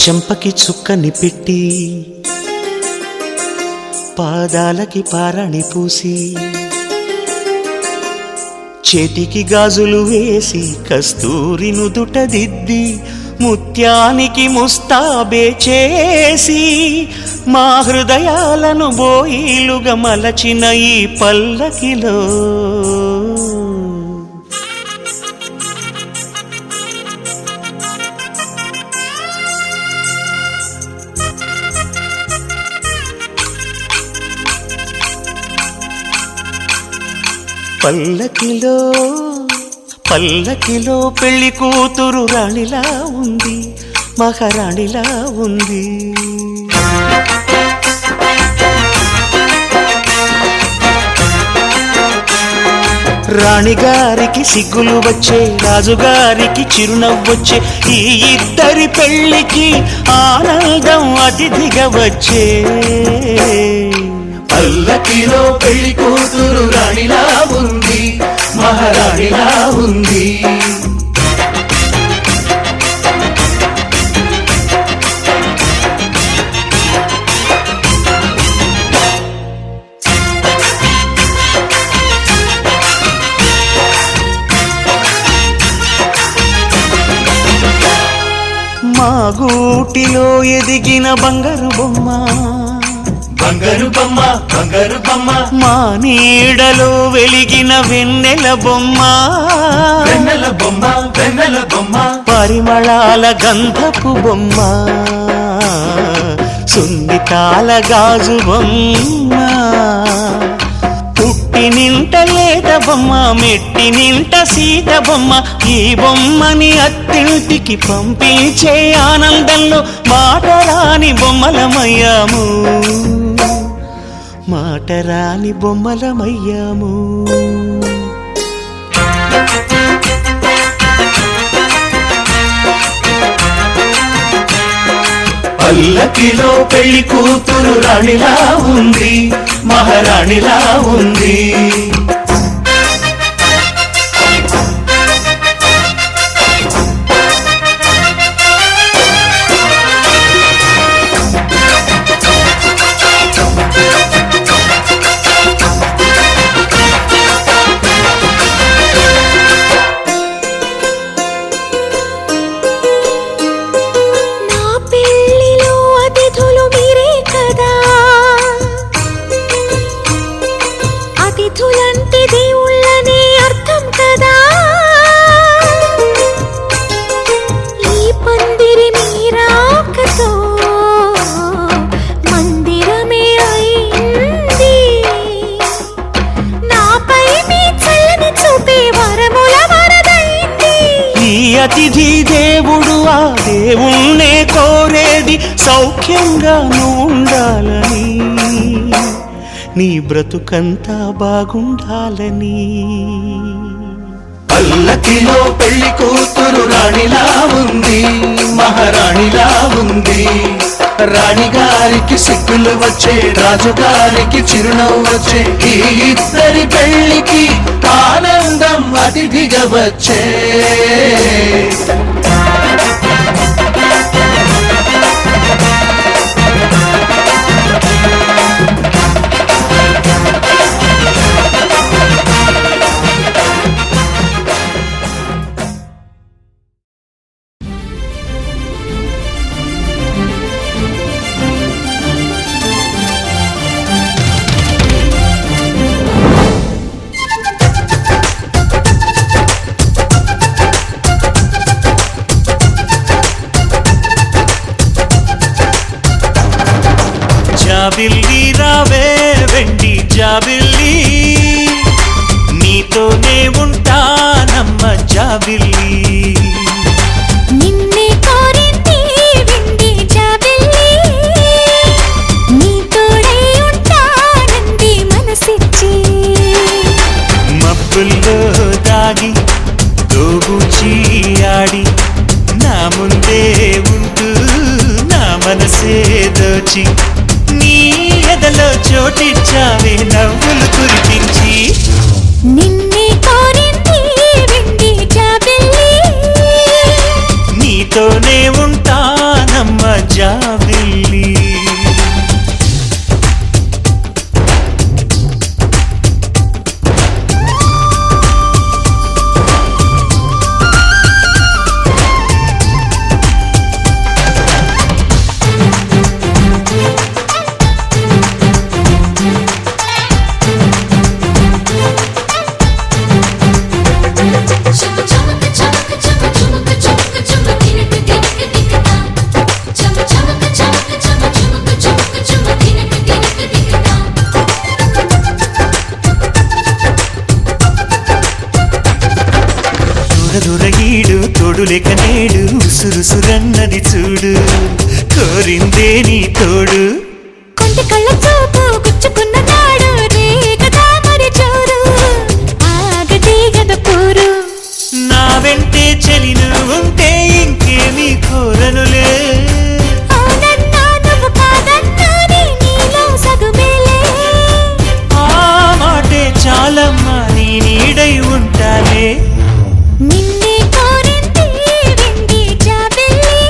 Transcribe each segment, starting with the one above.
చెంపకి చుక్కని పెట్టి పాదాలకి పారాణి పూసి చేతికి గాజులు వేసి కస్తూరి నుదుట దిద్ది ముత్యానికి ముస్తాబే చేసి మా హృదయాలను బోయిలుగా మలచిన ఈ పల్లకిలో పల్లకిలో పల్లకిలో పెళ్లి కూతురు రాణిలా ఉంది, మహారాణిలా ఉంది. రాణిగారికి సిగ్గులు వచ్చే, రాజుగారికి చిరునవ్వొచ్చే, ఈ ఇద్దరి పెళ్లికి ఆనందం అతిథిగా వచ్చే. పల్లకిలో పెళ్లి కూతురు రాణిలా ఉంది, మహారాణిలా ఉంది. మా గూటిలో ఎదిగిన బంగారు బొమ్మ, బంగారు బొమ్మ, బంగారు బొమ్మ. మా నీడలో వెలిగిన వెన్నెల బొమ్మ, వెన్నెల బొమ్మ, వెన్నెల బొమ్మ. పరిమళాల గంధపు బొమ్మ, సున్నితాల గాజు బొమ్మ. పుట్టి నింట లేత బొమ్మ, మెట్టి నింట సీత బొమ్మ. ఈ బొమ్మని అత్తింటికి పంపించే ఆనందంలో మాటరాని బొమ్మలమయ్యాము, మాటరాని బొమ్మలమయ్యాము. పల్లకిలో పెళ్లి కూతురు రాణిలా ఉంది, మహారాణిలా ఉంది. అతిథులంటే దేవుళ్ళనే అర్థం కదా. ఈ పందిరి మీరాకతో మందిరమే అయింది. నాపై మీ చల్లని చూపే వరముల వరదైంది. ఈ అతిథి దేవుడు ఆ దేవుణ్ణే కోరేది సౌఖ్యంగా నువ్వు ఉండాలని, నీ బ్రతుకంతా బాగుండాలని. పల్లకిలో పెళ్లి కూతురు రాణిలా ఉంది, మహారాణిలా ఉంది. రాణిగారికి సిగ్గులు వచ్చే, రాజుగారికి చిరునవ్వు వచ్చే, ఈ ఇద్దరి పెళ్లికి ఆనందం అతిథిగా వచ్చే. జాబిల్లి రావే వెండి జాబిల్లి, నీతోనే ఉంటానమ్మ జాబిల్లి. నిన్నే కోరింది వెండి జాబిల్లి, నీ తోడై ఉంటానంది మనసిచ్చి. మబ్బుల్లో దాగి దోబూచి ఆడి నా ముందే ఉంటూ నా మనసే దోచి, నీ ఎదలో చోటిచ్చావే నవ్వులు కురిపించి. నిన్నే కోరింది వెండి జాబిల్లి, నీతోనే ఉంటానమ్మ దొరదొరగీడు తోడులేక నేడు ఉసురుసురన్నది చూడు కోరిందే నీ తోడు కొంటి కళ్ళ చూపు గుచ్చుకున్న నాడు రేగదా మరి చూడు ఆగటి గద పూరు నా వెంటే చెలిను ఉంటే ఇంకేమీ కోరనులే అవునన్నా నువ్వు కాదన్నా నీలో సగుమేలే ఆ మాటే చాలమ్మా నీ నీడై ఉంటానే నిన్నే కోరింది వెండి జాబిల్లి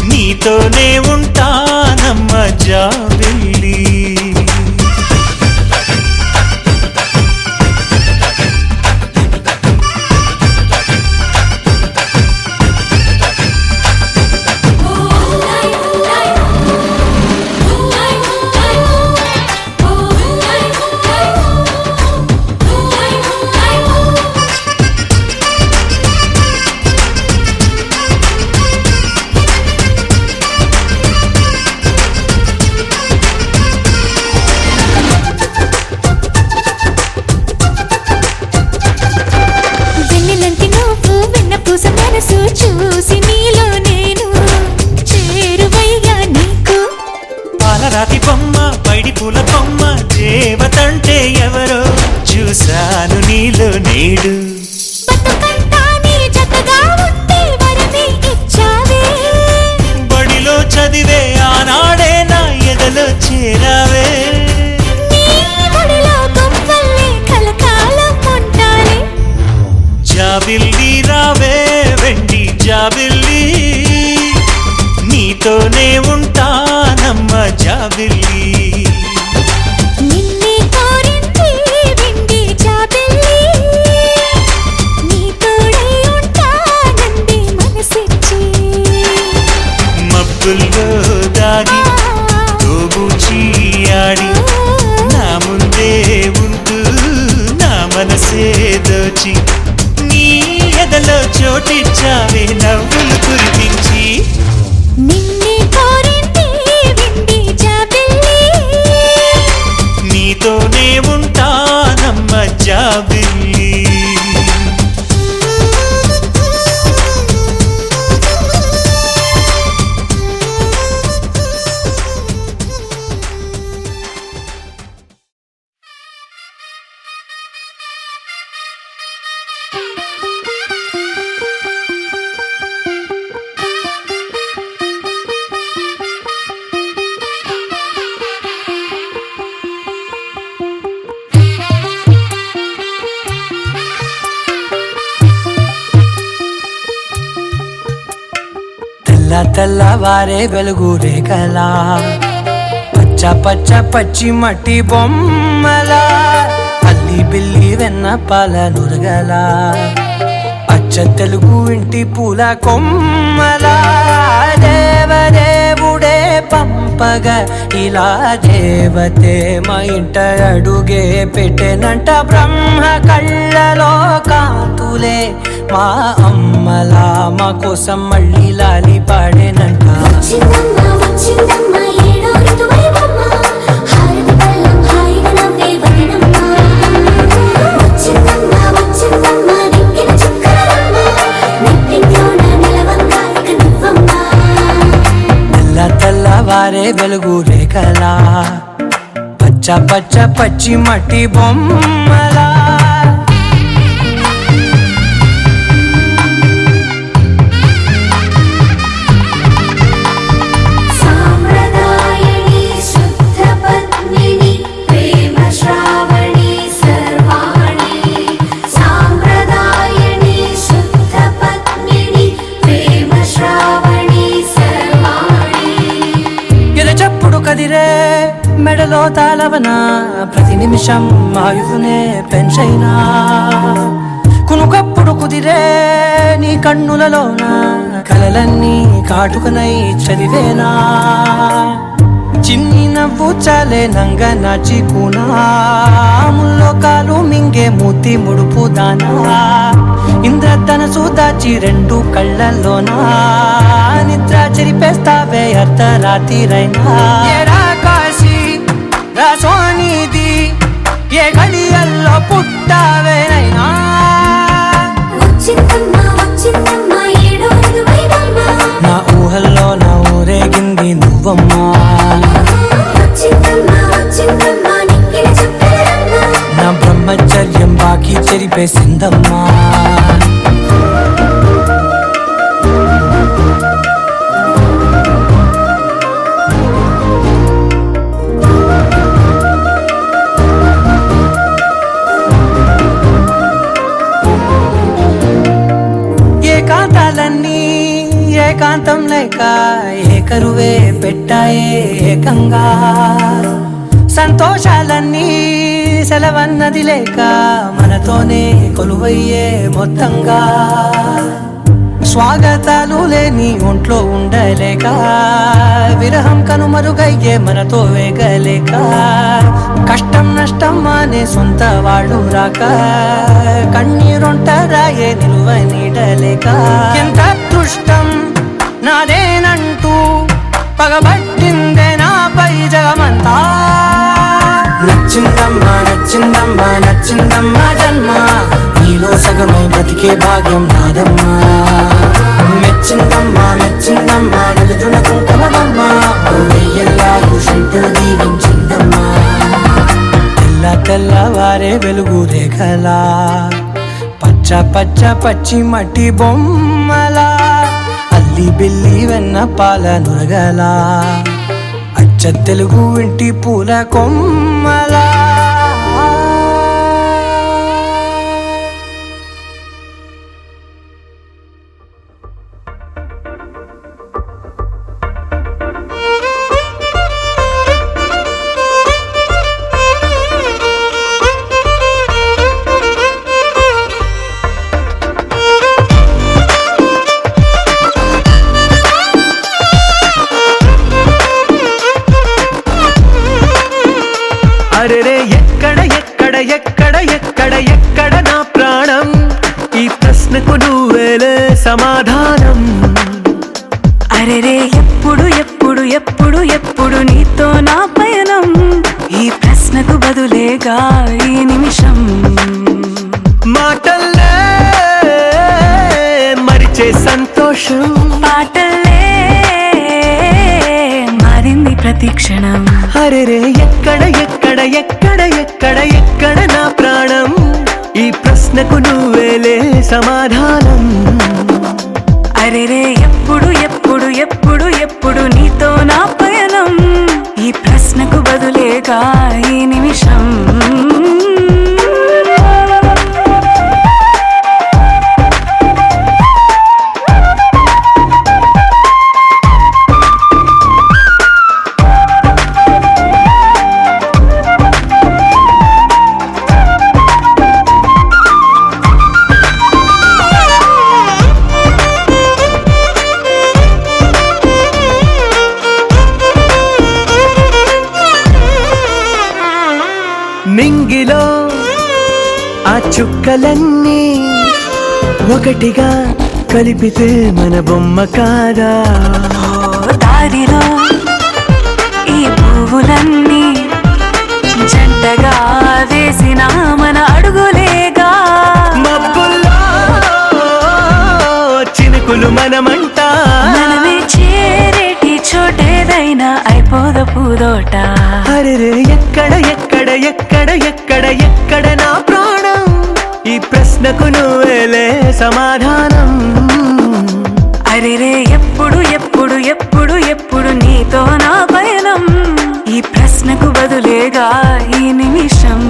నీతోనే ఉంటానమ్మ జాబిల్లి వెన్నెలంటి నువ్వు వెన్నపూస మనసు చూసి నీలో నేను చేరువయ్యా నీకు పాలరాతి బొమ్మ పైడి పూల బొమ్మ దేవతంటే ఎవరో చూశాను నీలో నేడు బతుకంతా నీ జతగా ఉంటే వరమే ఇచ్చావే బడిలో చదివే ఆనాడే నా ఎదలో చేరావే నీ ఒడిలో గువ్వల్లే కలకాలం ఉంటానే జాబిల్లి రావే వెండి జాబిల్లి నీతోనే ఉంటానమ్మ జాబిల్లి నిన్నే కోరింది వెండి జాబిల్లి నీ తోడై ఉంటానంది మనసిచ్చి మబ్బుల్లో దాగి తోబూచి ఆడి నా ముందే ఉంటూ నా మనసే దోచి నీ ఎదలో చోటిచ్చావే నవ్వులు కురిపించి నిన్నే కోరింది వెండి జాబిల్లి నీతోనే ఉంటానమ్మ జాబిల్లి తెల్లవారే వెలుగు రేఖలా పచ్చ పచ్చ పచ్చి మట్టి బొమ్మలా అల్లి బిల్లి వెన్న పాల నురగలా అచ్చ తెలుగు ఇంటి పూల కొమ్మలా దేవదేవుడే పంపగా ఇలా దేవతే మా ఇంట అడుగే పెట్టెనంట బ్రహ్మ కళ్ళలో కాంతులే మా అమ్మలా మా కోసం మళ్ళీ లాలి పాడేనంట వచ్చిందమ్మ వచ్చిందమ్మ ఏడో ఋతువైవమ్మ హారతి పళ్ళం హాయిగా నవ్వే వదనమ్మ వచ్చిందమ్మ వచ్చిందమ్మ నెక్కిన చుక్కలమ్మ నెట్టింట్లోన నిలవంగా ఇక నువ్వమ్మ తెల్లవారే వెలుగు రేఖలా పచ్చ పచ్చ పచ్చి మట్టి బొమ్మలా సాంప్రదాయని శుద్ధ పద్మిని ప్రేమ శ్రావణి సర్వాణి సాంప్రదాయని శుద్ధ పద్మిని ప్రేమ శ్రావణి సర్వాణి ఎరచప్పుడు కదిరే మెడలో తాళవన ప్రతి నిమిషం ఆయువునే పెంచైనా కునుకప్పుడు కుదిరే నీ కన్నులలోన కలలన్నీ కాటుకనై చదివేనా చిన్ని నవ్వు చాలే నంగ నాచి కూనాముల్లో కాలు మింగే మూతి ముడుపు దానా ఇంద్రధనసు దాచి రెండు కళ్ళల్లోనా నిద్ర చెరిపేస్తావే అర్ధరాత్రిరైనా ఏరా కాశీ రా సోనిది ఏ గడియల్లో పుట్టావేనైనా ఊహల్లో నా ఊరేగింది నువ్వమ్మా నా బ్రహ్మచర్యం బాకీ చెరిపేసిందమ్మా ఏకాంతాలన్నీ ఏకాంతం లేక ఏకరువే పెట్టాయే ఏకంగా సంతోషాలన్నీ సెలవన్నది లేక మనతోనే కొలువయ్యే మొత్తంగా స్వాగతాలు లేని ఒంట్లో ఉండలేక విరహం కనుమరుగయ్యే మనతో వేగలేక కష్టం నష్టం అనే సొంత వాళ్ళు రాక కన్నీరొంటరాయే నిలువ నీడలేక ఎంత అదృష్టం నాదేనంటూ పగబట్టిందే నాపై జగమంతా నచ్చిందమ్మా నచ్చిందమ్మా నచ్చిందమ్మా జన్మ నీలో సగమై బతికే భాగ్యం నాదమ్మా మెచ్చిందమ్మా మెచ్చిందమ్మా నలుజున కుంకుమమ్మా వెయ్యల్లా భూషంతులు దీవించిందమ్మా తెల్ల తెల్లవారే వెలుగు రేఖలా పచ్చ పచ్చ పచ్చి మట్టి బొమ్మలా అల్లి బిల్లి వెన్న పాల నురగలా అచ్చ తెలుగు ఇంటి పూల కొమ్మలా అరెరే ఎక్కడ ఎక్కడ ఎక్కడ ఎక్కడ ఎక్కడ నా ప్రాణం ఈ ప్రశ్నకు నువ్వేలే సమాధానం అరెరే ఎప్పుడు ఎప్పుడు ఎప్పుడు ఎప్పుడు నీతో నా పయనం ఈ ప్రశ్నకు బదులేగా ఈ నిమిషం మాటల్లే మరిచే సంతోషం పాటల్లే మారింది ప్రతి క్షణం అరెరే ఎక్కడ ఎక్కడ ఎక్కడ ఎక్కడ ఎక్కడ నా ప్రాణం ఈ ప్రశ్నకు నువ్వేలే సమాధానం అరెరే ఎప్పుడు ఎప్పుడు ఎప్పుడు ఎప్పుడు నీతో నా పయనం ఈ ప్రశ్నకు బదులేగా ఈ నిమిషం మింగిలో ఆ చుక్కలన్నీ ఒకటిగా కలిపితే మన బొమ్మ కాదా దారిలో ఈ పువ్వులన్నీ జంటగా వేసిన మన అడుగులేగా మబ్బుల్లో చినుకులు మనమంట మనమే చేరేటి చోటేదైనా అయిపోదు పూదోట అరెరే ఎక్కడ ఎక్కడ ఎక్కడ ఎక్కడ ఎక్కడ నా ప్రాణం ఈ ప్రశ్నకు నువ్వేలే సమాధానం అరెరే ఎప్పుడు ఎప్పుడు ఎప్పుడు ఎప్పుడు నీతో నా పయనం ఈ ప్రశ్నకు బదులేగా ఈ నిమిషం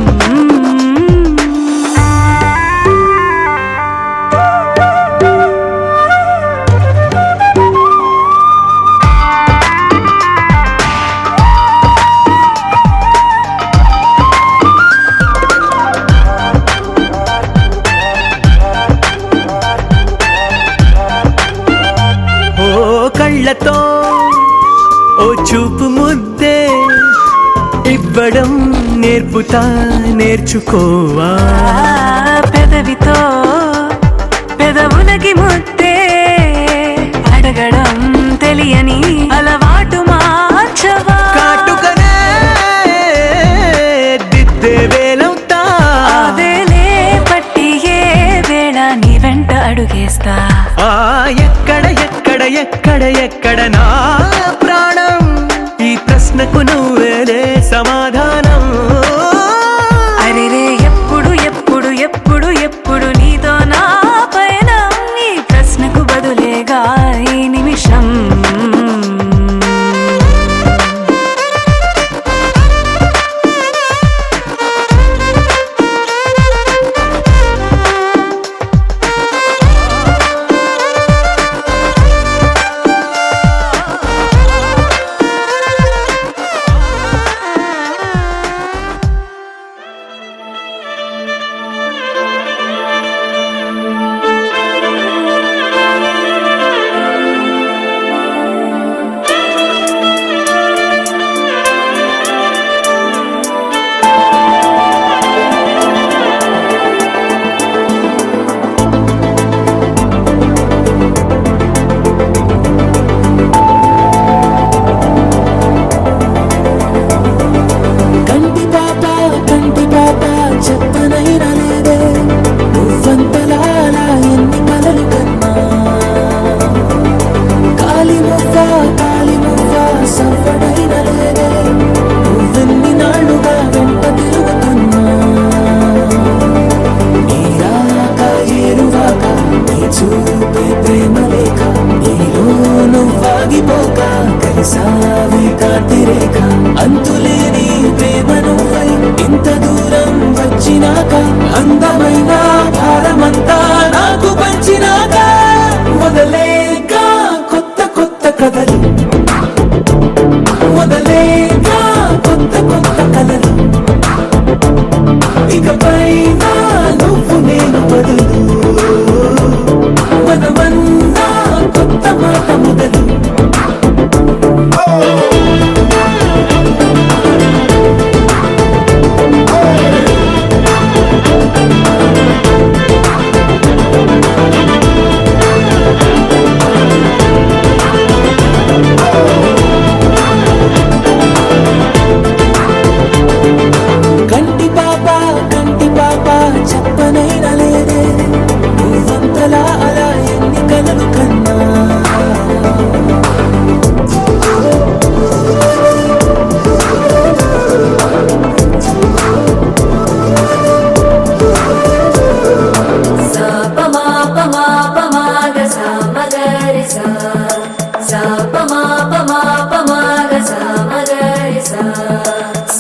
కళ్ళతో ఓ చూపు ముద్దే ఇవ్వడం నేర్పుతా నేర్చుకోవా పెదవితో పెదవులకి ముద్దే అడగడం తెలియని అలవాటు మార్చవా కాటుకనే దిద్దే వేలవుతా వేలే పట్టి ఏ వేళ నీ వెంట అడుగేస్తా. ఆ ఎక్కడ ఎక్కడ ఎక్కడ ఎక్కడ నా ప్రాణం, ఈ ప్రశ్నకు నువ్వేలే సమాధానం. అరెరే ఎప్పుడు ఎప్పుడు ఎప్పుడు ఎప్పుడు నీతో నా పైన, ఈ ప్రశ్నకు బదులేగా ఈ నిమిషం. అంతులేని ప్రేమ నువ్వై ఇంత దూరం వచ్చినాక, అందమైన భారమంతా నాకు పంచినాక, మొదలేక కొత్త కొత్త కథలు, మొదలేక కొత్త కొత్త కథలు, ఇకపై నువ్వు నేను బదులు, మనమన్నా కొత్త మాట మొదలు. చెప్పనైనా లేదే నువ్వంతలా అలా ఎన్ని కలలు కన్నా.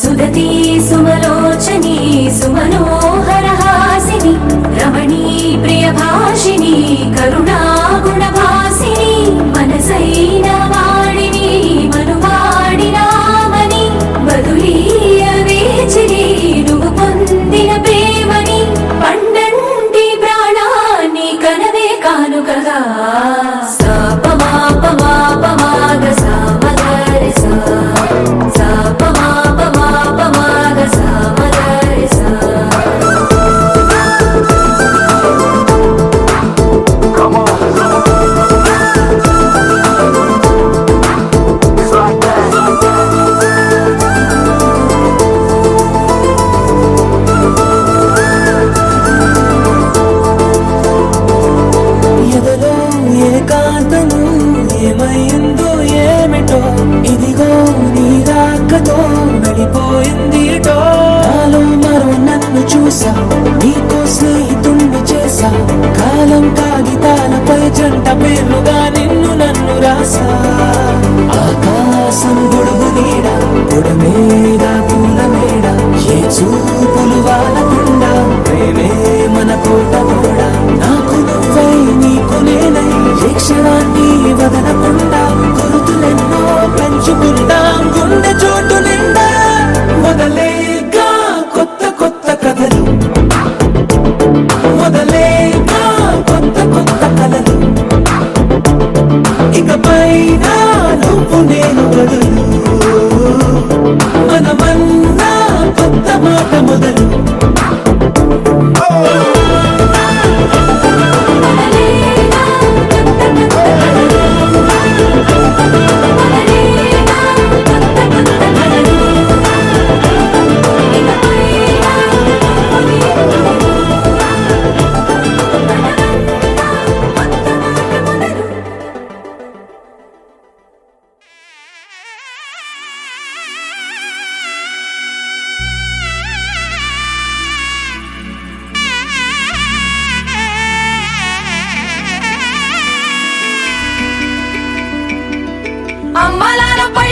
సుదతి సుమలోచని సుమనోహర హాసిని రమణీ ప్రియ భాషిని కరుణా గుణ భాసిని మనసైన వాడిని మనువాడినామని బదులీయ వేచిని నువ్వు పొందిన ప్రేమని పండంటి ప్రాణాన్ని కనవే కానుకగా. ఏకాంతము ఏమైందో ఏమిటో, ఇదిగో నీ రాకతో వెళ్ళిపోయిందిటో. నాలో మరో నన్ను చూసా, నీకో స్నేహితుణ్ణి చేసా, కాలం కాగితాలపై జంట పేర్లుగా నిన్ను నన్ను రాసా. ఆకాశం గొడుగు నీడ, గొడమేడ పూల మేడ, ఏ చూపులు వాలకుండా ప్రేమే మన కోట కూడా. నాకు నువ్వై నీకు నేనై ఏ క్షణాన్ని వదలకుండా గుర్తులెన్నో పెంచుకుందాం గుండె చోటు నిండా. మొదలేగా కొత్త కొత్త కథలు, మొదలేగా కొత్త కొత్త కథలు, ఇకపై నువ్వు నేను బదులు, మనమన్నా కొత్త మాట మొదలు.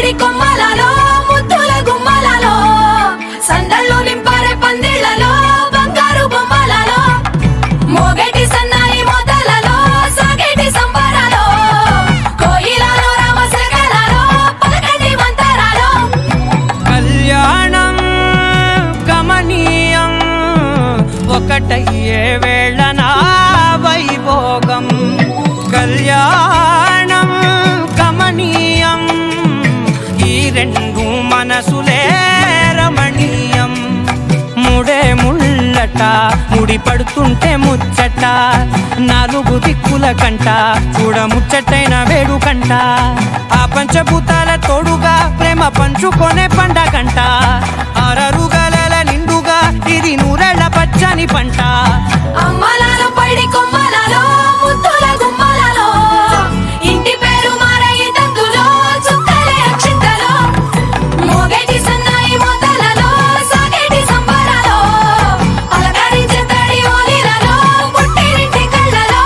పైడి కొమ్మలలో ముద్దుల గుమ్మలలో సందళ్ళు నింపారే పందిళ్లలో బంగారు బొమ్మలలో మోగేటి సన్నాయి మొదలలో సాగేటి సంబరాలో కోయిలలో రామశకలలో పలకటి మంతరాలో కళ్యాణం గమనీయం ఒకటయ్యే వేళ నా వైభోగం కళ్యాణం గమనీయం ఈ రెండు మనసులే రమణీయం ముడే ముళ్ళట ముడి పడుతుంటే ముచ్చట నాలుగు దిక్కుల కంట చూడ ముచ్చటైన వేడుకంట ఆ పంచభూతాల తోడుగా ప్రేమ పంచుకొనే పండగంట ఆరరుగల నిండుగా ఇది నూరెళ్ళ పచ్చని పంట అమ్మలలో పైడి కొమ్మలలో ముద్దుల గుమ్మలలో ఇంటి పేరు మారయి తందులో చుక్కలే అక్షింతలో మోగేటి సన్నాయి మొదలలో సాగేటి సంబరాలో పలకరించే తడి ఓలిలలో పుట్టినింటి కళ్ళలో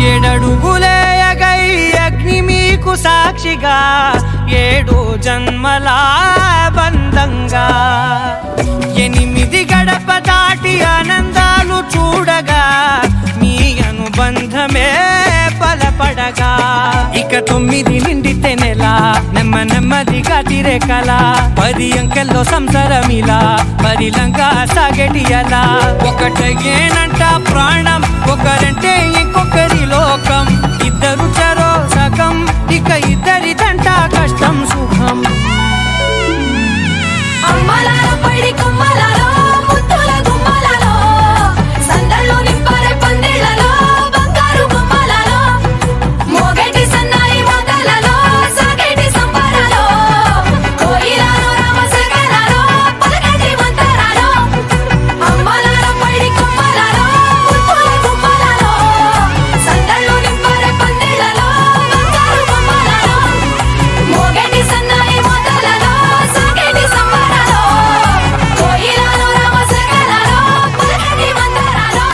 ఏడడుగులే ఎగై అగ్ని మీకు సాక్షిగా ఏడు జన్మల బంధంగా 8 గడప దాటి ఆనందాలు చూడగా మీ అనుబంధమే బలపడగా ఇక 9 నిండితే నెల నెమ్మదిగా తిరేకల 10 అంకెల్లో సంసారమిలా పరిలంగా సాగేటి అలా ఒకటేనంట ప్రాణం ఒకరంటే ఇంకొకరి లోకం ఇద్దరు చరో సగం ఇక ఇద్దరిదంట కష్టం సుఖం అమ్మలలో పైడి కొమ్మలలో ముద్దుల గుమ్మలలో సందళ్ళు నింపారే పందిళ్లలో బంగారు బొమ్మలలో మోగేటి సన్నాయి మొదలలో సాగేటి సంబరాలో కోయిలలో రామశకలలో పలకటి మంతరాలో అమ్మలలో పైడి కొమ్మలలో ముద్దుల గుమ్మలలో సందళ్ళు నింపారే పందిళ్లలో బంగారు బొమ్మలలో మోగేటి సన్నాయి మొదలలో సాగేటి సంబరాలో కోయిలలో రామశకలలో పలకటి మంతరాలో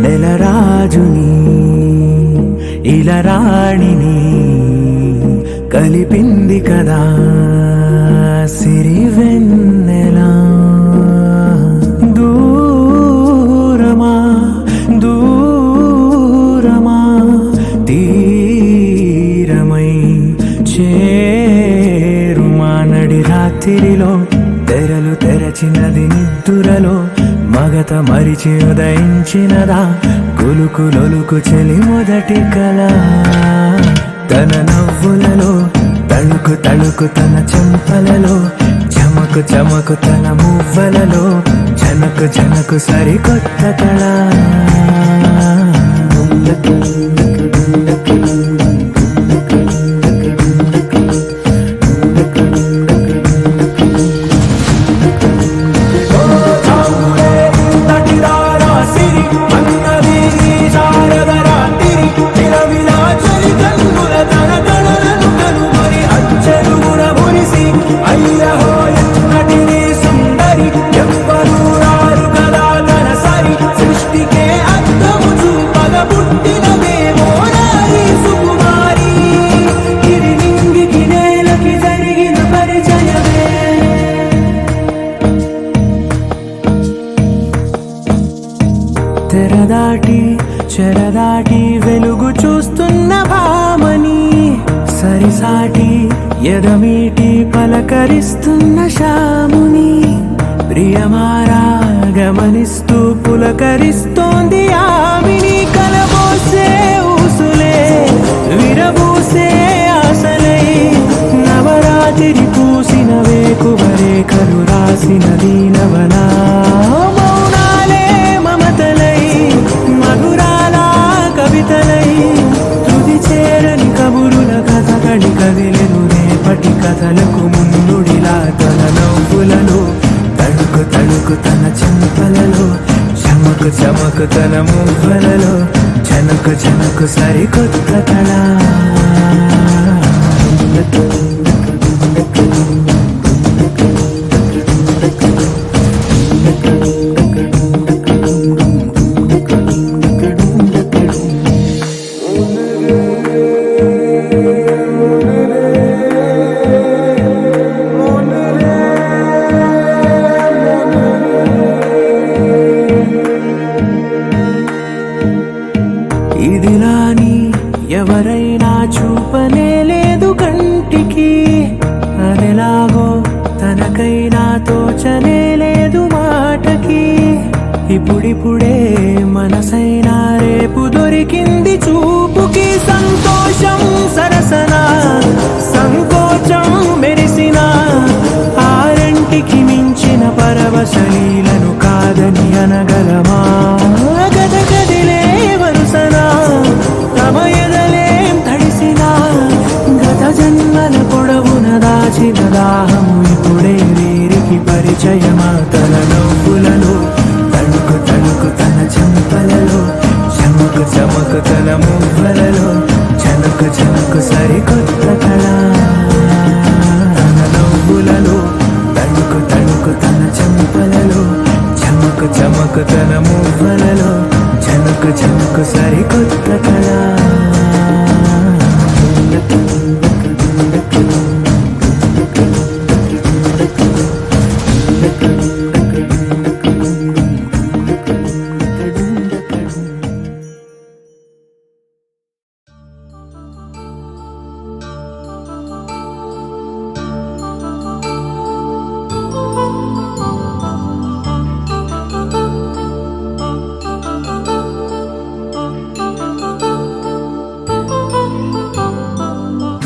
నెలరాజుని ఇలరాణిని కలిపింది కదా సిరివెన్నెలా దూరమా దూరమా తీరమై చేరుమా నడి రాత్రిలో తెరలు తెరచినది నిద్దురలో మగత మరిచి ఉదయించినదా కులుకులొలుకు చెలి మొదటి కళ తన నవ్వులలో తళుకు తళుకు తన చెంపలలో చమకు చమకు తన మువ్వలలో జనకు జనకు సరికొత్త కళ తెరదాటి చెరదాటి వెలుగు చూస్తున్న భామని సరిసాటి ఎదమీటి పలకరిస్తున్న శాముని ప్రియమారా గమనిస్తూ పులకరిస్తోంది ఆమిని కలబోసే ఊసులే విరబూసే ఆశలై నవరాత్రి పూసిన వేకువరేఖలు రాసిన దీనవనా మౌనాలే మమతలై మధురాల కవితలై తుది చేరని కబు కథలకు ముందుడిలా తన నవ్వులలో తడుకు తడుకు తన చెంపలలో చమకు చమకు తన మువ్వలలో చనకు చనకు సరికొత్త కళ ఇదిలాని ఎవరైనా చూపనే లేదు కంటికి అదెలాగో తనకైనా తోచనే లేదు మాటకి ఇప్పుడిప్పుడే మనసైనా రేపు దొరికింది చూపుకి సంతోషం సరసన సంకోచం మెరిసిన ఆరంటికి మించిన పరవశలీలను కాదని అనగలమా గద గదిలే వరుసనా తమ ఎదలేం తడిసినా గత జన్మల పొడవున దాచిన దాహం ఇప్పుడే వీరికి పరిచయమా తన నవ్వులలో తణుకు తణుకు తన చెంపలలో చమకు చమకు తన మువ్వలలో చనకు చనకు సరికొత్త కళ తన నవ్వులలో తణుకు తణుకు తన చెంపలలో చమకు చమకు తన మువ్వలలో చనకు చనకు సరికొత్త కళ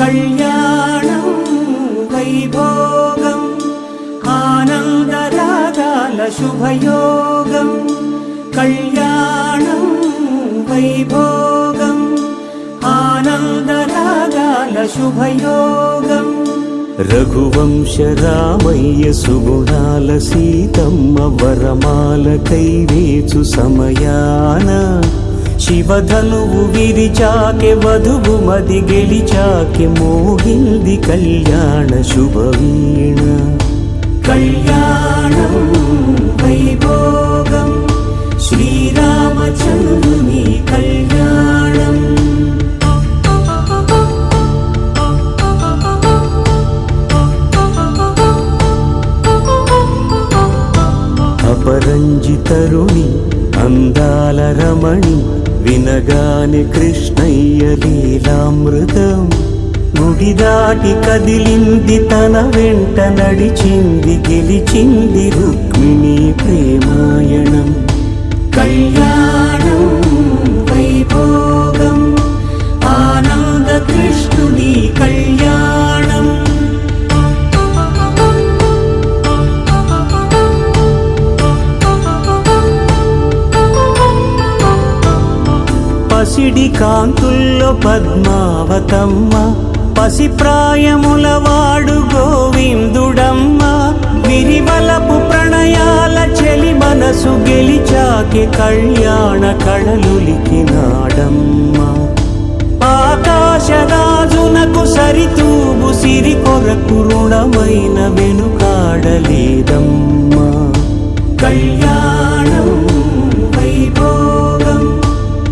కళ్యాణం వైభోగం ఆనందరాగాల శుభయోగం కళ్యాణం వైభోగం ఆనందరాగాల శుభయోగం రఘువంశ రామయ్య సుగుణాల సీతమ్మ వరమాల కైవేచు సమయాన శివధనువు విరిచాకె వధువు మది గెలిచాకె మోగింది కళ్యాణ శుభవీణ కళ్యాణం వైభోగం శ్రీరామచంద్రుని కళ్యాణం అపరంజి తరుణి అందాల రమణి వినగాని కృష్ణయ్య లీలామృతం గుడి దాటి కదిలింది తన వెంట నడిచింది గెలిచింది రుక్మిణి ప్రేమాయణం కళ్యాణం వైభోగం ఆనంద కృష్ణుని కళ్యాణం పసిడి కాంతుల్లో పద్మావతమ్మ పసిప్రాయముల వాడు గోవిందుడమ్మ విరివలపు ప్రణయాల చెలి మనసు గెలిచాకె కళ్యాణ కళలులికినాడమ్మ ఆకాశరాజునకు సరితూబు సిరి కొరకు రుణమైన వెనుకాడలేదమ్మా కళ్యాణం వైభోగం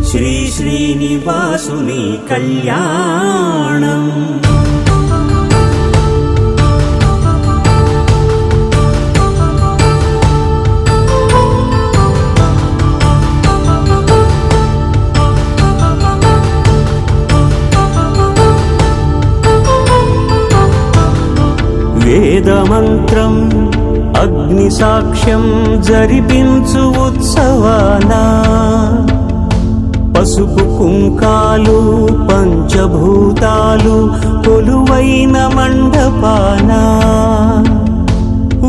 శ్రీ శ్రీనివాసుని కళ్యాణం వేదమంత్రం అగ్ని సాక్ష్యం జరిపించు ఉత్సవానా పసుపు కుంకాలు పంచభూతాలు కొలువైన మండపాన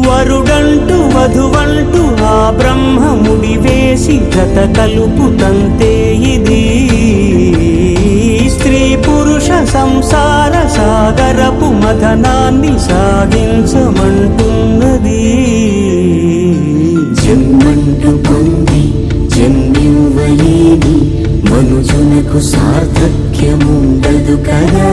వరుడంటూ వధువంటూ ఆ బ్రహ్మముడి వేసి జత కలుపు తంతే ఇది స్త్రీ పురుష సంసార సాగరపు మథనాన్ని సాగించమంటున్నది. జన్మంటూ పొంది జన్మివ్వలేని మనుజునకు సార్థక్యముండదు కదా.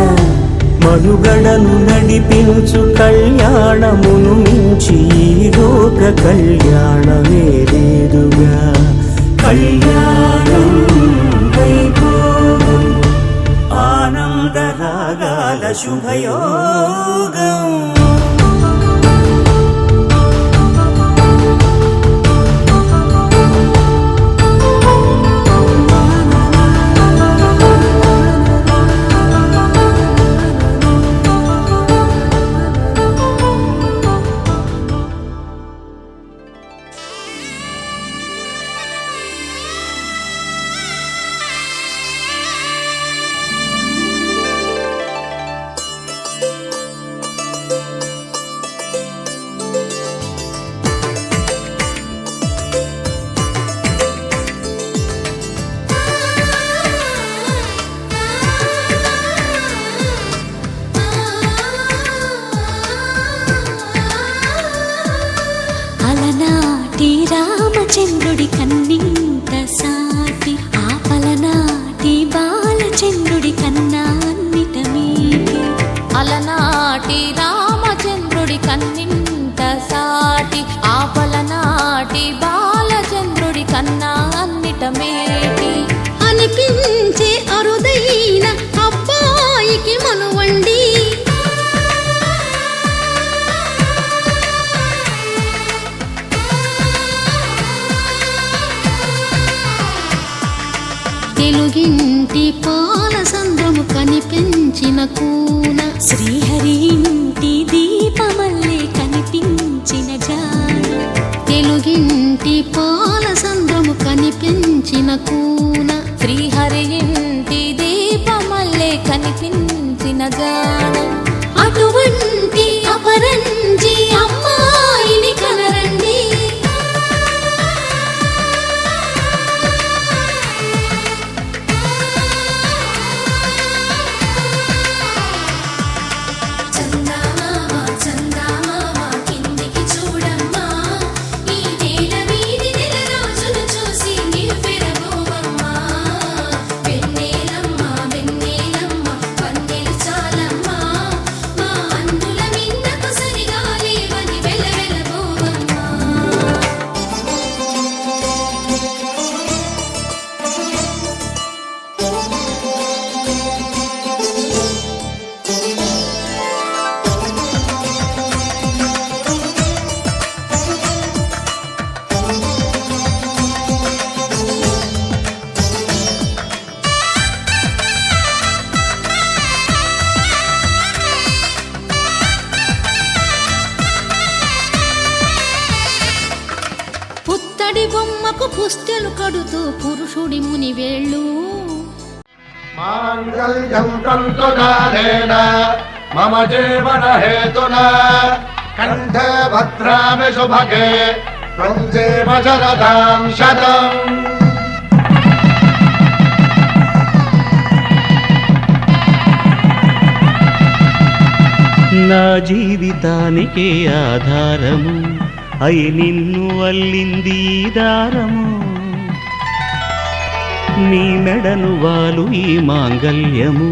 మనుగడను నడిపించు కళ్యాణమును మించి ఈ లోక కళ్యాణమే లేదుగా. కళ్యాణం వైభోగం ఆనందరాగాల శుభయోగం. అలనాటి రామచంద్రుడి కన్నింత సాటి ఆపలనాటి బాలచంద్రుడి కన్నా అన్నిట మీటి. అలనాటి రామచంద్రుడి కన్నింత సాటి ఆపలనాటి బాలచంద్రుడి కన్నా అన్నిట మేటి. అనిపించే అరుదైన అబ్బాయికి మనువండి. తెలుగింటి పాల సంద్రము కనిపించిన కూన శ్రీహరి ఇంటి దీపమల్లే కనిపించిన జాన. తెలుగింటి పాల సంద్రము కనిపించిన కూన శ్రీహరి ఇంటి దీపమల్లే కనిపించిన జాన. అటువంటి అపరంజి అమ్మాయిని కనరండి. చందమామ చందమామ కిందికి చూడమ్మా, ఈ నేల మీది నెల రోజులు చూసి నివ్వెరబోవమ్మా. వెన్నెలమ్మ వెన్నెలమ్మ పన్నెలు చాలమ్మా, మా అన్నుల మిన్నకు సరిగా లేవని వెలవెలబోవమ్మా. పుత్తడి బొమ్మకు పుస్తెలు కడుతూ పురుషుడి ముని వేళ్ళు. మాంగళ్యం తంతునానేన మమ జీవన హేతునా కంఠే భద్రామి శుభగే త్వం జీవ శరదాం శతం. నా జీవితానికే ఆధారము అయి నిన్ను అల్లింది ఈ దారము. నీ మెడను వాలు ఈ మాంగల్యము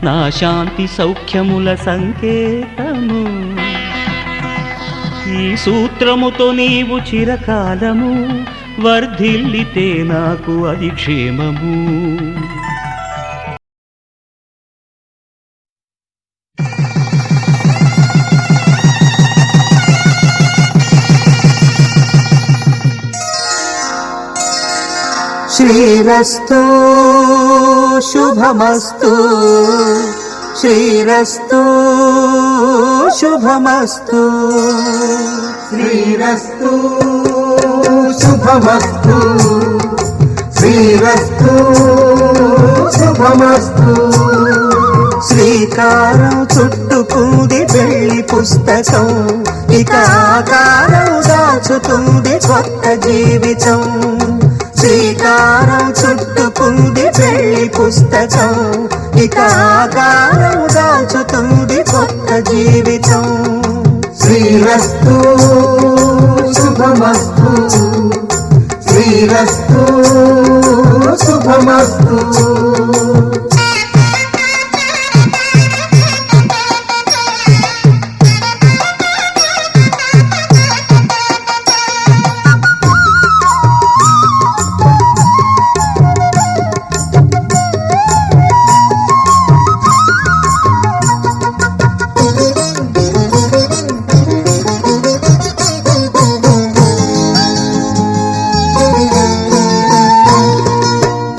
నా శాంతి సౌఖ్యముల సంకేతము. ఈ సూత్రముతో నీవు చిరకాలము వర్ధిల్లితే నాకు అది క్షేమము. శ్రీరస్తు శుభమస్తు శ్రీరస్తు శుభమస్తు శ్రీరస్తు శుభమస్తు శ్రీరస్తు శుభమస్తు. శ్రీకారం చుట్టుకుంది పెళ్లి పుస్తకం ఇక ఆకారం దాచుతుంది కొత్త జీవితం. శ్రీకారం చుట్టుకుంది పెళ్లి పుస్తకం ఇక ఆకారం దాల్చుతుంది కొత్త జీవితం. శ్రీరస్తు శుభమస్తు, శ్రీరస్తు శుభమస్తు.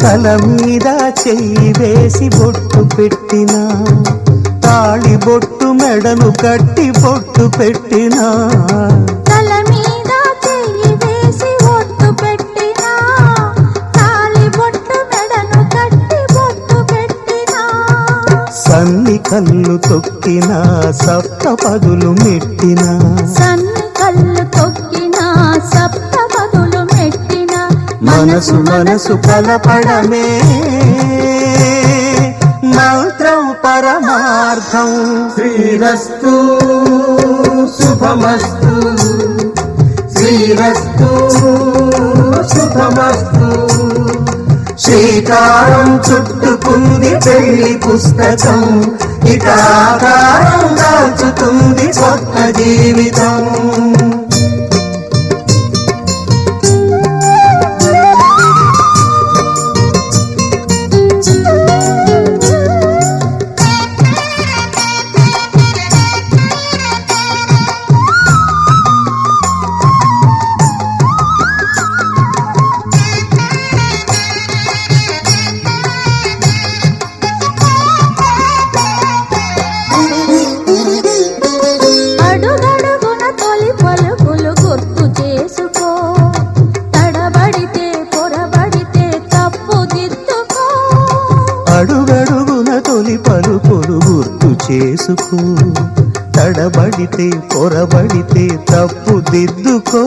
తల మీద చెయ్యి వేసి బొట్టు పెట్టినా, తాళి బొట్టు మెడను కట్టి బొట్టు పెట్టినా, తల మీద చెయ్యి వేసి ఒట్టు పెట్టినా, తాళి బొట్టు మెడను కట్టి బొట్టు పెట్టినా, సన్ని కళ్ళు తొక్కినా సప్త పదులు మెట్టినా, సన్ని కళ్ళు తొక్కినా సప్త పదులు మెట్టినా, మనసు మనసు కలపడమే మంత్రం పరమార్థం. శ్రీరస్తు శుభమస్తు, శ్రీరస్తు శుభమస్తు. శ్రీకారం చుట్టుకుంది పెళ్లి పుస్తకం, ఇక ఆకారం దాల్చుతుంది కొత్త జీవితం. అడుగడుగున తొలి పలుకులు గుర్తు చేసుకో, తడబడితే పొరబడితే తప్పు దిద్దుకో. అడుగడుగున తొలి పలుకులు గుర్తు చేసుకో, తడబడితే పొరబడితే తప్పు దిద్దుకో.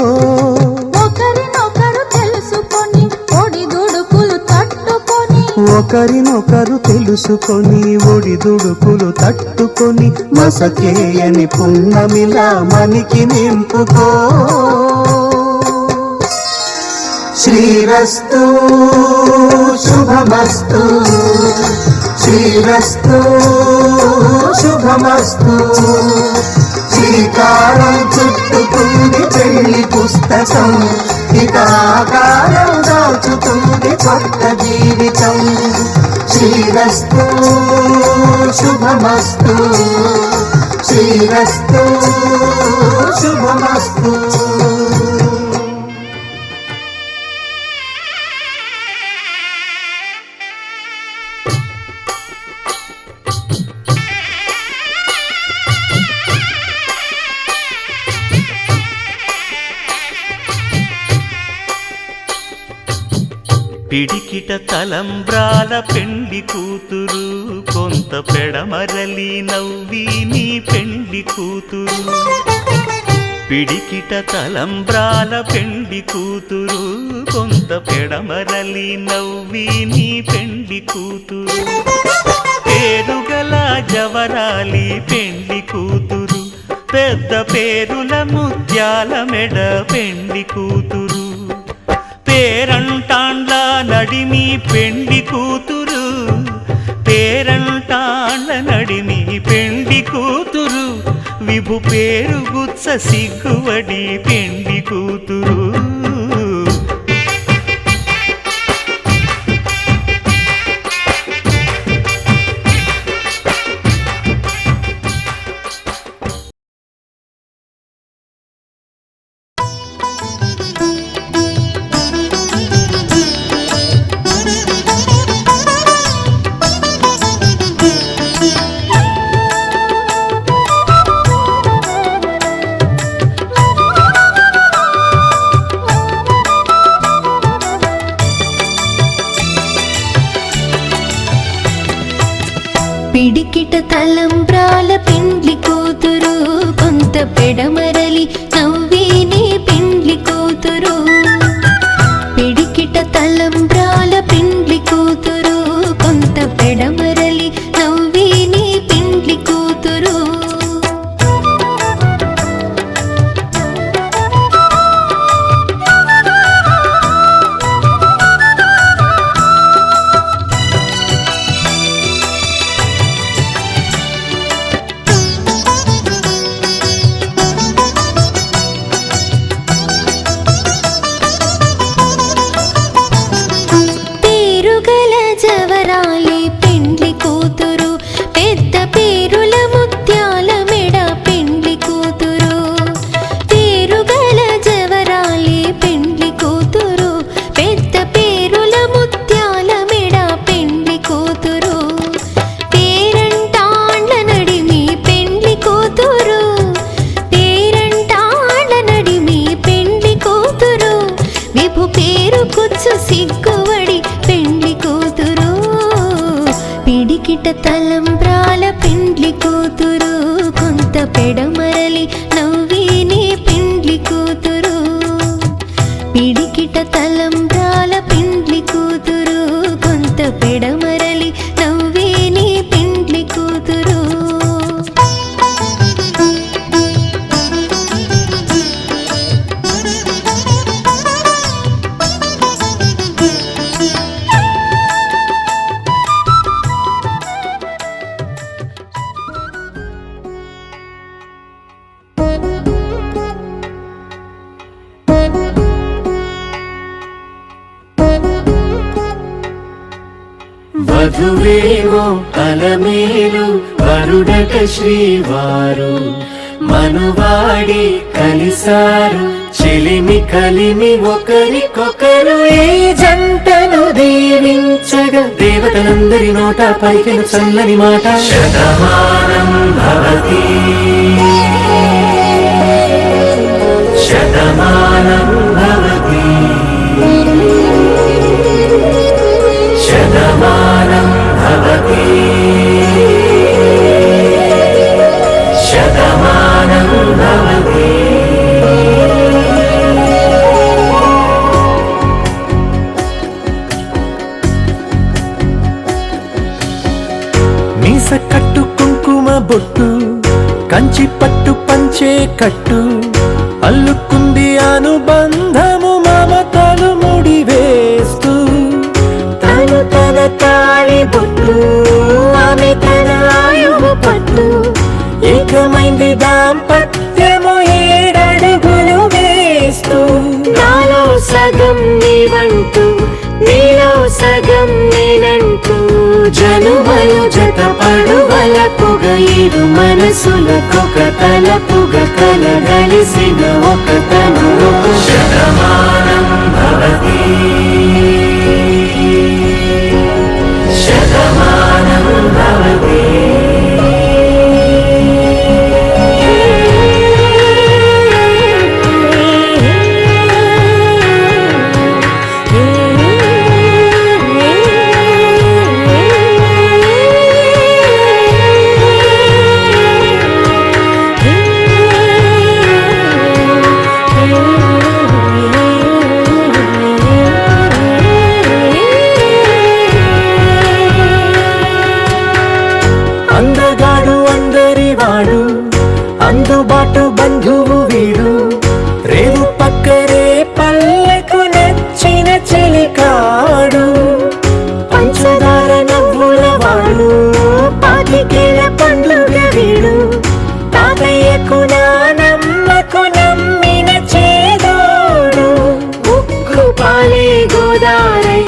ఒకరినొకరు తెలుసుకొని ఒడిదుడుకులు తట్టుకొని, ఒకరినొకరు తెలుసుకొని ఒడిదుడుకులు తట్టుకొని, మసకేయని పున్నమిలా మనికి నింపుకో. శ్రీరస్తు శుభమస్తు, శ్రీరస్తు శుభమస్తు. శ్రీకారం చుట్టుకుంది పెళ్లి పుస్తకం, ఇక ఆకారం దాల్చుతుంది కొత్త జీవితం. శ్రీరస్తు శుభమస్తు, శ్రీరస్తు శుభమస్తు. పిడికిట తలంబ్రాల పెండ్లి కూతురు, కొంత పెడమరలి నవ్వి నీ పెండ్లి కూతురు. పిడికిట తలంబ్రాల పెండ్లి కూతురు, కొంత పెడమరలి నవ్వి నీ పెండ్లి కూతురు. పేరుగల జవరాలి పెండ్లి కూతురు, పెద్ద పేరుల ముత్యాల మెడ పెండ్లి కూతురు. పేరంటాండ్ల నడిమి పెండ్లి కూతురు, పేరంటాండ్ల నడిమి పెండ్లి కూతురు. విభు పేరు గుత్స సిగ్గువడి పెండ్లి కూతురు. పిడికిట తలంబ్రాల పెండ్లి కూతురు, కొంత పెడమరలి నవ్విని పెండ్లి కూతురు. పిడికిట తలంబ్రాల పెండ్లి కూతురు, కొంత పెడమరలి జవరాలి పెండ్లి కూతురు పెద్ద పేరుల ముత్యాల మెడ పెండ్లి కూతురు పేరుగల జవరాలి పెండ్లి కూతురు పెద్ద పేరుల ముత్యాల మెడ పెండ్లి కూతురు పేరంటాండ్ల నడిమి పెండ్లి కూతురు పేరంటాండ్ల నడిమి పెండ్లి కూతురు విభు పేరు కుచ్చు సిగ్గువడి పెండ్లి కూతురు పిడికిట తలంబ్రాల పెండ్లి కూతురు కొంత పెడమరలి నవ్విని పెండ్లి కూతురు పిడికిట తలంబ్రాల పెండ్లి కూతురు కొంత పెడమరలి నవ్విని పెండ్లి కూతురు వధువేవో అలమేలు వరుడట శ్రీవారు మనువాడి కలిసారు చెలిమి కలిమి ఒకరికొకరు ఈ జంటను దీవించగా దేవతలందరి నోట పలికిన చల్లని మాట శతమానం భవతి శతమానం భవతి శతమానం భవతి శతమానం భవతి మీస కట్టు కుంకుమ బొట్టు కంచి పట్టు పంచే కట్టు అల్లుకుంది అనుబంధము మమతలు ముడివేస్తూ తను తన తాళి బొట్టు ఆమె తన ఆయువు పట్టు ఏకమైంది దాంపత్యము 7 అడుగులు వేస్తూ నాలో సగం నీవంటూ నీలో సగం నేనంటూ జనుమలు జత పడువలపుగ 7 మనసులకొక తలపుగ కలగలిసిన ఒక తను శతమానం భవతి శతమానం భవతి అందగాడు అందరివాడు అందుబాటు బంధువు వీడు రేవు పక్కరే పల్లెకు నచ్చిన చెలికాడు పంచదార నవ్వుల వాడు పాతికేల పండ్లుగ వీడు తాతయ్యకు నానమ్మకు నమ్మిన చేదోడు ఉక్కు పాలే గోదారై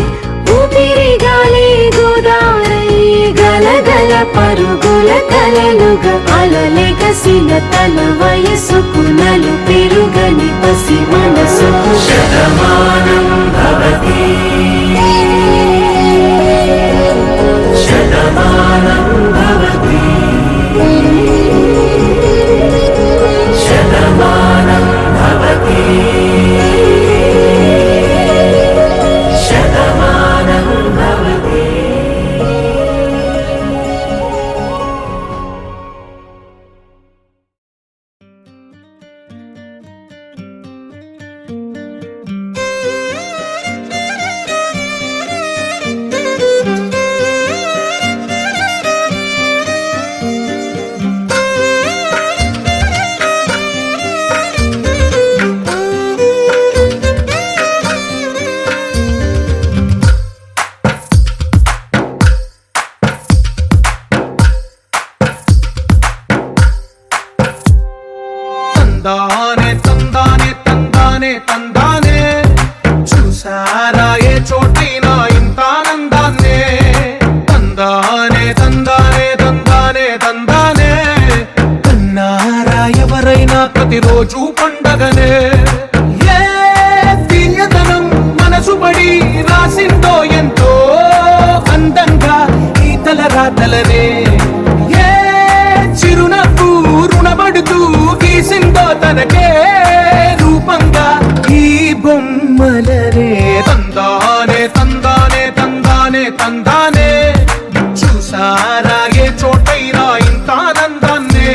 ఊపిరి గాలే గోదారై గలగల పరుగుల కలలుగా అలలెగసిన తన వయసుకు నలు పెరుగని పసి మనసుకు శతమానం భవతి శతమానం భవతి శతమానం భవతి శతమానం భవతి తందానే తందానే తందానే తందానే చూసారా ఏ చోటైనా ఇంత ఆనందాన్నే ప్రతిరోజు పండగనే ఏ తీయదనం మనసు పడి రాసిందో ఎంతో అందంగా ఈ తలరాతలనే ఏ చిరునవ్వు రుణపడుతూ గీసిందో తనకే రూపంగా ఈ బొమ్మలనే తందానే తందానే తందానే తందానే చూసారా ఏ చోటైనా ఇంత ఆనందాన్నే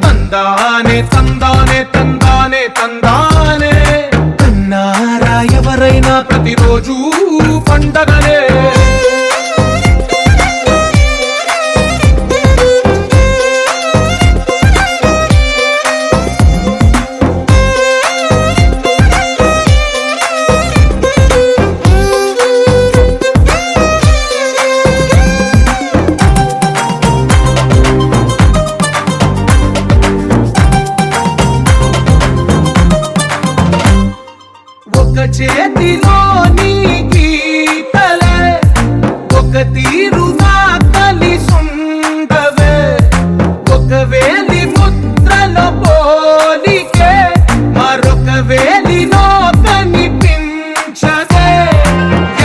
తందానే తందానే తందానే తందానే కన్నారా ఎవరైనా ప్రతిరోజు పండగనే ఒక చేతిలో నీ గీతలే ఒక తీరుగా కలిసుండవే ఒక వేలి ముద్రల పోలికే మరొక వేలిలో కనిపించదే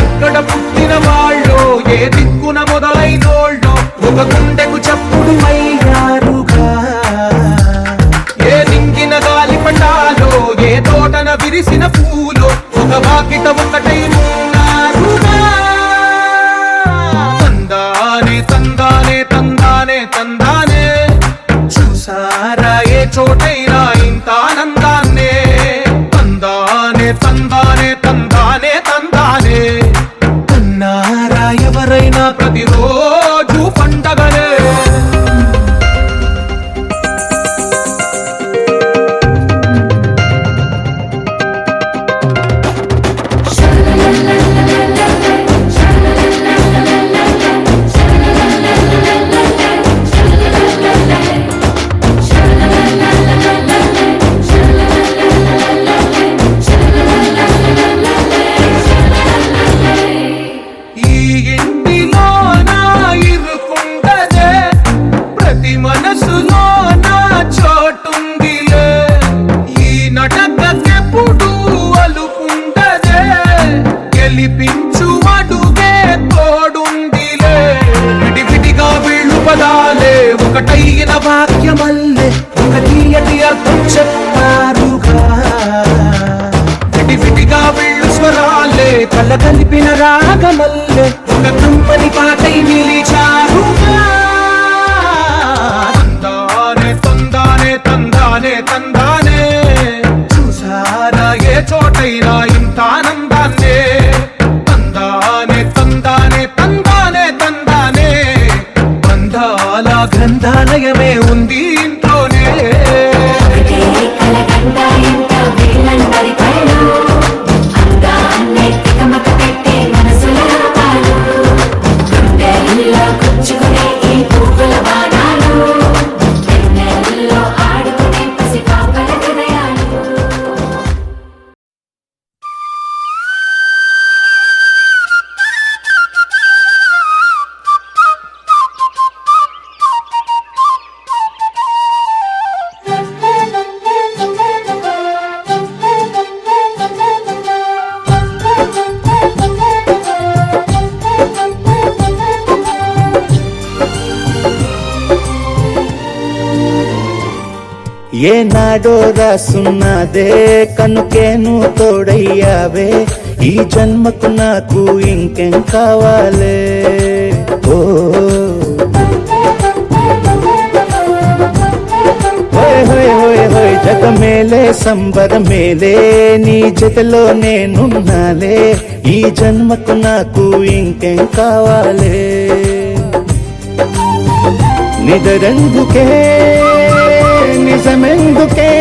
ఎక్కడ పుట్టిన వాళ్ళో ఏ దిక్కున మొదలైనోళ్ళో ఒక గుండెకు చప్పుడు అయ్యారుగా ఏ దింగిన గాలి పటాలో ఏ తోటన విరిసిన పూలో ఒక వాకిట ఒకటై ఉన్నారుగా తందానే తందానే తందానే తందానే చూసారా ఏ చోటైనా ఇంత ఆనందాన్నే తందానే తందానే తందానే తందానే కన్నారా ఎవరైనా ప్రతిరోజు పండగనే ఈ ఇంటిలో నా ఇరుకుండదే ప్రతి మనసులో నా చోటుందిలే ఈ నటకెప్పుడు అలుకుండదే గెలిపించు అడుగే తోడుందిలే విడివిడిగా వీళ్ళు పదాలే ఒకటైన వాక్యమల్లే ఒక తీయటి అర్థం చెప్పారుగా విడివిడిగా వీళ్ళు స్వరాలే కల కలిపిన రాగమల్లే ఒక కమ్మని పాటై నిలిచారుగా తందానే తందానే తందానే తందానే చూసారా ఏ చోటైనా ఇంత ఆనందాన్నే తందానే తందానే తందానే తందానే బంధాల గ్రంథాలయమే ఉంది ఇంట్లోనే ఏనాడో రాసున్నదే కనుకేను తోడయ్యావే ఈ జన్మకు నాకు ఇంకేం కావాలే ఓ హోయ్ హోయ్ హోయ్ హోయ్ జగ మేలే సంబర మేలే నీ జతలో నేనున్నాలే ఈ జన్మకు నాకు ఇంకేం కావాలే నిదరెందుకే నిజమెందుకే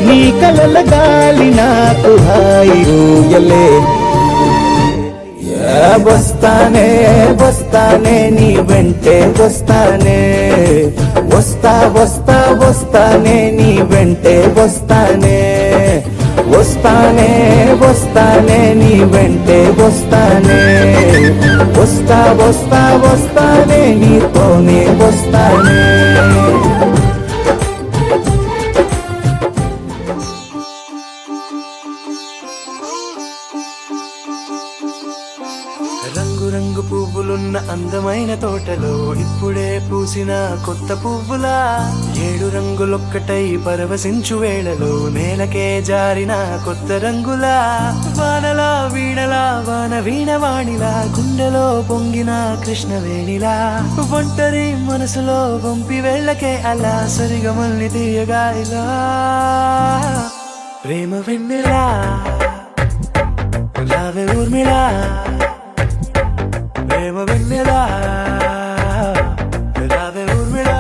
నీ కలల గాలి నాకు హాయిలే వస్తానే వస్తానే నీ వెంటే వస్తానే వస్తా వస్తా వస్తానే నీ వెంటే వస్తానే వస్తానే వస్తానే నీ వెంటే వస్తానే వస్తా వస్తా వస్తానే నీతోనే వస్తానే రంగు పువ్వులున్న అందమైన తోటలో ఇప్పుడే పూసిన కొత్త పువ్వులా 7 రంగులొక్కటై పరవశించు వేళలో నేలకే జారిన కొత్త రంగులా వానలా వీణలా వాన వీణవాణిలా గుండెలో పొంగిన కృష్ణవేణిలా ఒంటరి మనసులో వంపి వెళ్ళకే అలా సరిగమల్ని తీయగా ఇలా ప్రేమ వెన్నెలా రావే ఊర్మిళా ప్రేమ వెన్నెలా రావే ఊర్మిళా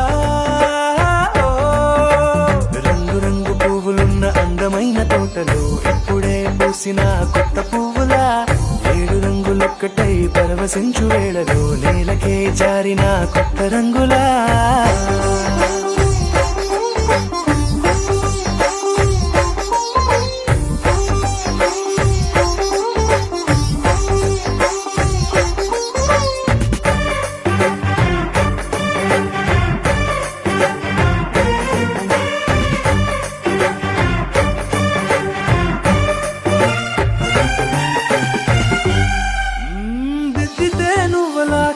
రంగు రంగు పువ్వులున్న అందమైన తోటలో ఇప్పుడే పూసిన కొత్త పువ్వులా 7 రంగులొక్కటై పరవశించు వేళలో నేలకే జారిన కొత్త రంగులా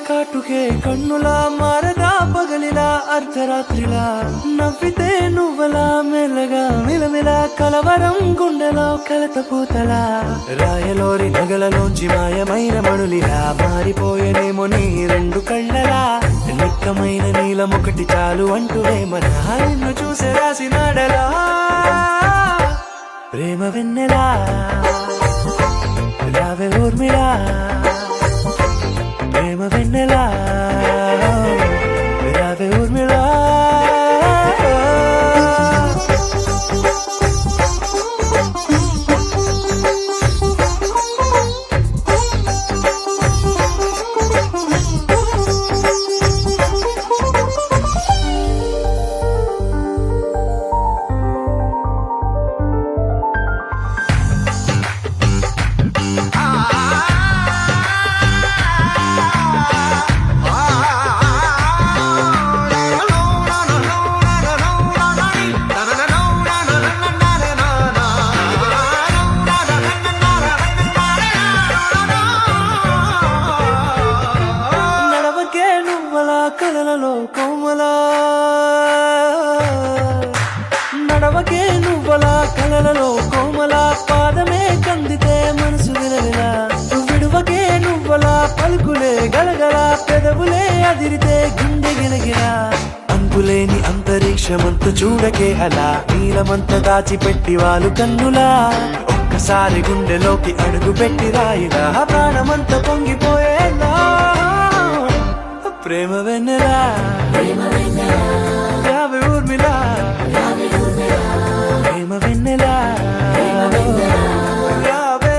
కాటుకే కన్నులా మారదా పగలిలా అర్ధరాత్రిలా నవ్వితే నువ్వలా మెల్లగా మిలమిలా కలవరం గుండెలో కలత పూతలా రాయలోరి నగలలోంచి మాయమైన మణులిలా మారిపోయేనేమో నీ 2 కళ్ళలా నిక్కమైన నీలమొకటి చాలు అంటూ వేమన నిన్ను చూసే రాసినాడలా ప్రేమ వెన్నెలా రావే ఊర్మిళా ప్రేమ వెన్నెలా రావే ఊర్మిళా కలలలో కోమలా నడవకే నువ్వలా కలలలో కోమలా పాదమే కందితే మనసు విలవిలా విడువకే నువ్వలా పలుకులే గలగల పెదవులే అదిరితే గుండె గిలగిలా అంతులేని అంతరిక్షమంత చూడకే అలా నీలమంత దాచిపెట్టి వాళ్ళు కన్నులా ఒక్కసారి గుండెలోకి అడుగు పెట్టి రాయిలా ప్రాణమంత పొంగిపోయేలా ప్రేమ వెన్నెలా రావే ఊర్మిళా ప్రేమ వెన్నెలా రావే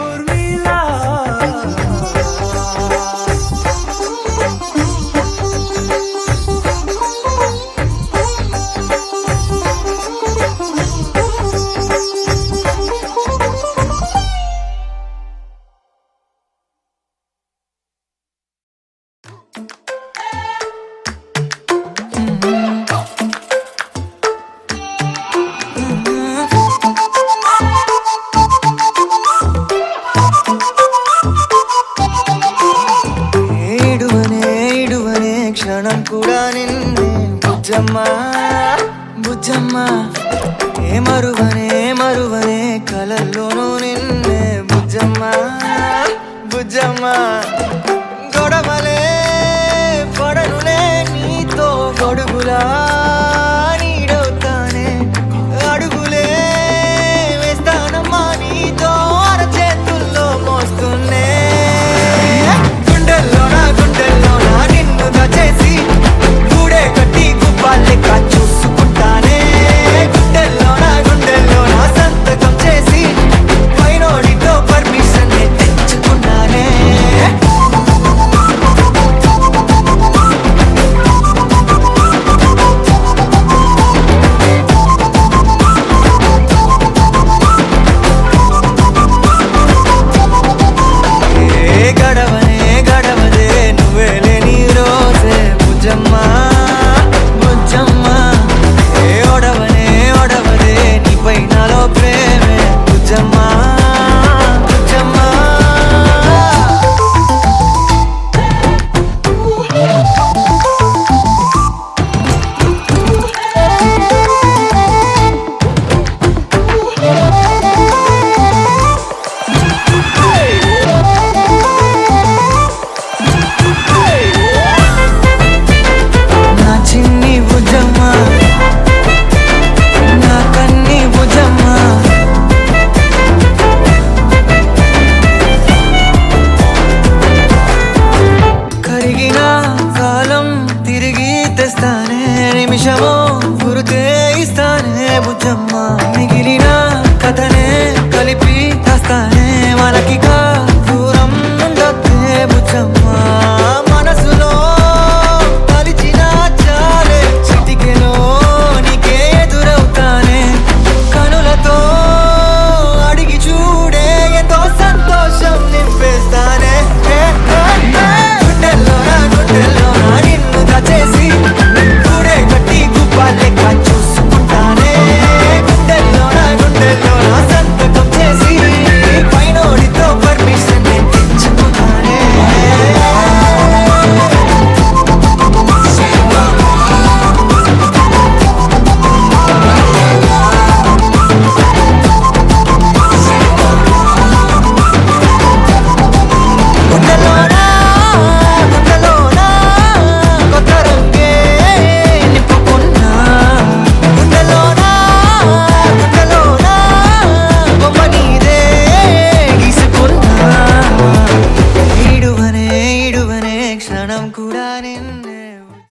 ఊర్మిళా క్షణం కూడా నిన్నే బుజ్జమ్మా బుజ్జమ్మా మరువనే కలల్లోనూ నిన్నే బుజ్జమ్మా బుజ్జమ్మా